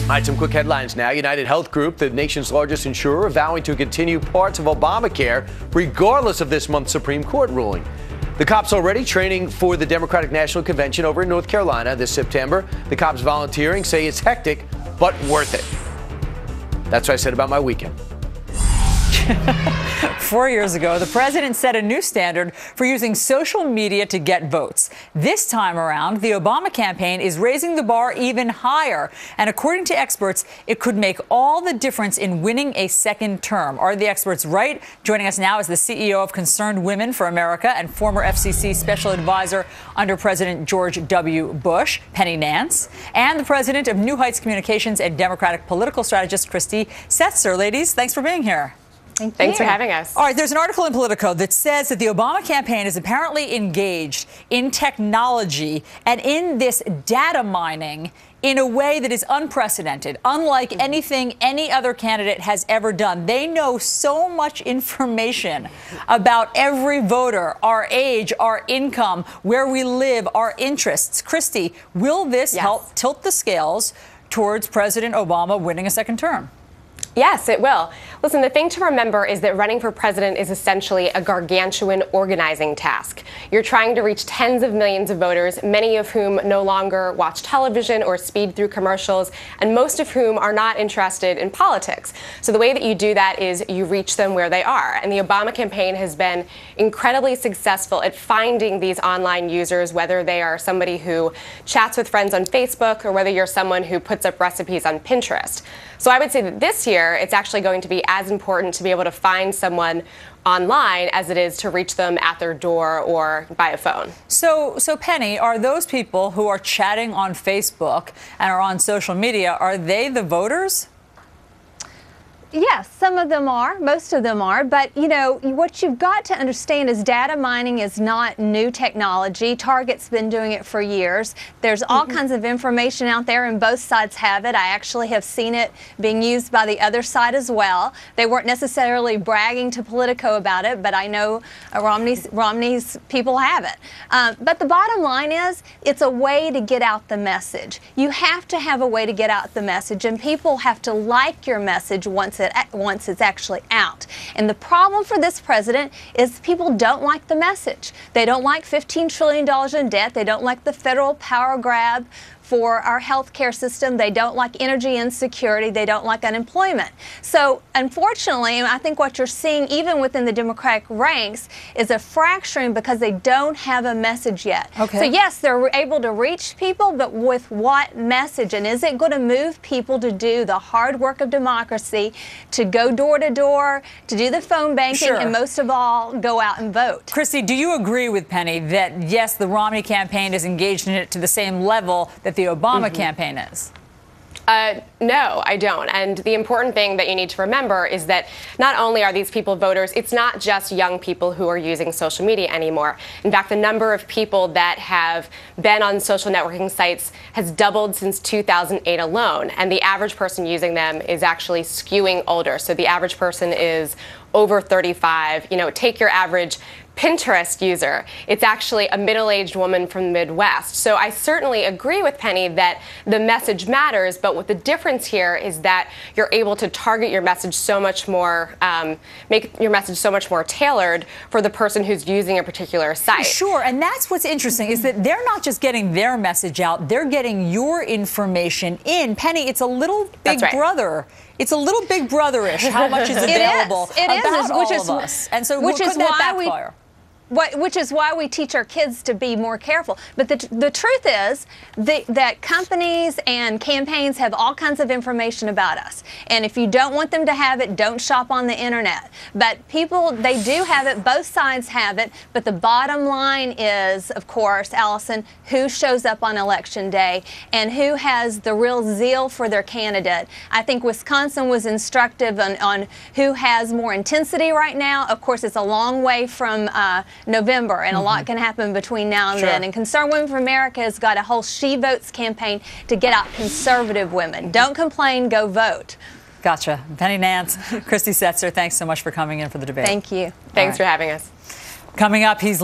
All right, some quick headlines now. United Health Group, the nation's largest insurer, vowing to continue parts of Obamacare regardless of this month's Supreme Court ruling. The cops already training for the Democratic National Convention over in North Carolina this September. The cops volunteering say it's hectic, but worth it. That's what I said about my weekend. 4 years ago, the president set a new standard for using social media to get votes. This time around, the Obama campaign is raising the bar even higher. And according to experts, it could make all the difference in winning a second term. Are the experts right? Joining us now is the CEO of Concerned Women for America and former FCC special advisor under President George W. Bush, Penny Nance, and the president of New Heights Communications and Democratic political strategist Christy Setzer. Ladies, thanks for being here. Thanks for having us. All right, there's an article in Politico that says that the Obama campaign is apparently engaged in technology and in this data mining in a way that is unprecedented, unlike anything any other candidate has ever done. They know so much information about every voter, our age, our income, where we live, our interests. Christy, will this help tilt the scales towards President Obama winning a second term? Yes, it will. Listen, the thing to remember is that running for president is essentially a gargantuan organizing task. You're trying to reach tens of millions of voters, many of whom no longer watch television or speed through commercials, and most of whom are not interested in politics. So the way that you do that is you reach them where they are. And the Obama campaign has been incredibly successful at finding these online users, whether they are somebody who chats with friends on Facebook or whether you're someone who puts up recipes on Pinterest. So I would say that this year, it's actually going to be as important to be able to find someone online as it is to reach them at their door or by a phone. So Penny, are those people who are chatting on Facebook and are on social media, are they the voters? Yes, some of them are, most of them are, but you know, what you've got to understand is data mining is not new technology. Target's been doing it for years. There's all kinds of information out there and both sides have it. I actually have seen it being used by the other side as well. They weren't necessarily bragging to Politico about it, but I know Romney's people have it. But the bottom line is, it's a way to get out the message. You have to have a way to get out the message, and people have to like your message once it's actually out. And the problem for this president is people don't like the message. They don't like $15 trillion in debt. They don't like the federal power grab for our health care system. They don't like energy insecurity. They don't like unemployment. So unfortunately, I think what you're seeing even within the Democratic ranks is a fracturing because they don't have a message yet. Okay. So yes, they're able to reach people, but with what message? And is it going to move people to do the hard work of democracy, to go door to door, to do the phone banking, and most of all, go out and vote? Christy, do you agree with Penny that yes, the Romney campaign is engaged in it to the same level that the Obama campaign is? No, I don't. And the important thing that you need to remember is that not only are these people voters, it's not just young people who are using social media anymore. In fact, the number of people that have been on social networking sites has doubled since 2008 alone. And the average person using them is actually skewing older. So the average person is over 35. You know, take your average Pinterest user. It's actually a middle-aged woman from the Midwest. So I certainly agree with Penny that the message matters, but what the difference here is that you're able to target your message so much more, make your message so much more tailored for the person who's using a particular site. Sure, and that's what's interesting is that they're not just getting their message out, they're getting your information in. Penny, it's a little Big Brother. It's a little Big Brother-ish how much is available about all of us. And so which is why backfire? Which is why we teach our kids to be more careful. But the truth is that companies and campaigns have all kinds of information about us. And if you don't want them to have it, don't shop on the internet. But people, they do have it. Both sides have it. But the bottom line is, of course, Allison, who shows up on Election Day and who has the real zeal for their candidate. I think Wisconsin was instructive on who has more intensity right now. Of course, it's a long way from November, and a lot can happen between now and then. And Concerned Women for America has got a whole She Votes campaign to get out conservative women. Don't complain, go vote. Gotcha. Penny Nance, Christy Setzer, thanks so much for coming in for the debate. Thank you. Thanks for having us. Coming up, he's